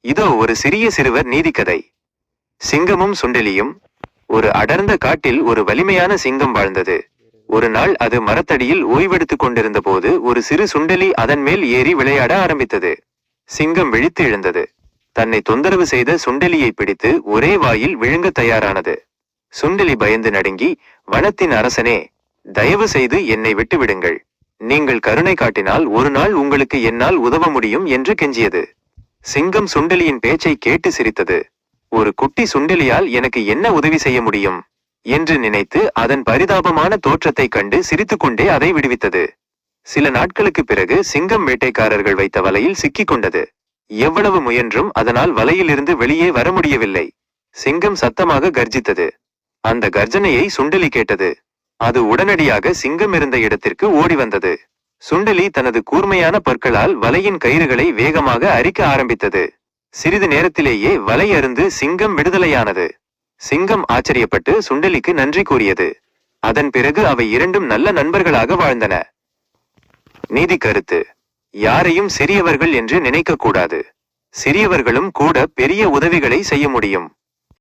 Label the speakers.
Speaker 1: இதோ ஒரு சிறிய சிறுவர் நீதிக்கதை. சிங்கமும் சுண்டெலியும். ஒரு அடர்ந்த காட்டில் ஒரு வலிமையான சிங்கம் வாழ்ந்தது. ஒரு நாள் அது மரத்தடியில் ஓய்வெடுத்துக் கொண்டிருந்த போது ஒரு சிறு சுண்டெலி அதன் மேல் ஏறி விளையாட ஆரம்பித்தது. சிங்கம் விழித்து எழுந்தது. தன்னை தொந்தரவு செய்த சுண்டெலியை பிடித்து ஒரே வாயில் விழுங்க தயாரானது. சுண்டெலி பயந்து நடுங்கி, வனத்தின் அரசனே, தயவு செய்து என்னை விட்டு விடுங்கள். நீங்கள் கருணை காட்டினால் ஒரு நாள் உங்களுக்கு என்னால் உதவ முடியும் என்று கெஞ்சியது. சிங்கம் சுண்டெலியின் பேச்சை கேட்டு சிரித்தது. ஒரு குட்டி சுண்டெலியால் எனக்கு என்ன உதவி செய்ய முடியும் என்று நினைத்து அதன் பரிதாபமான தோற்றத்தை கண்டு சிரித்துக்கொண்டே அதை விடுவித்தது. சில நாட்களுக்கு பிறகு சிங்கம் வேட்டைக்காரர்கள் வைத்த வலையில் சிக்கிக் கொண்டது. எவ்வளவு முயன்றும் அதனால் வலையிலிருந்து வெளியே வர முடியவில்லை. சிங்கம் சத்தமாக கர்ஜித்தது. அந்த கர்ஜனையை சுண்டெலி கேட்டது. அது உடனடியாக சிங்கம் இருந்த இடத்திற்கு ஓடி வந்தது. சுண்டெலி தனது கூர்மையான பற்களால் வலையின் கயிறுகளை வேகமாக அரிக்க ஆரம்பித்தது. சிறிது நேரத்திலேயே வலை அருந்து சிங்கம் விடுதலையானது. சிங்கம் ஆச்சரியப்பட்டு சுண்டெலிக்கு நன்றி கூறியது. அதன் பிறகு அவை இரண்டும் நல்ல நண்பர்களாக வாழ்ந்தன. நீதி கருத்து: யாரையும் சிறியவர்கள் என்று நினைக்க கூடாது. சிறியவர்களும் கூட பெரிய உதவிகளை செய்ய முடியும்.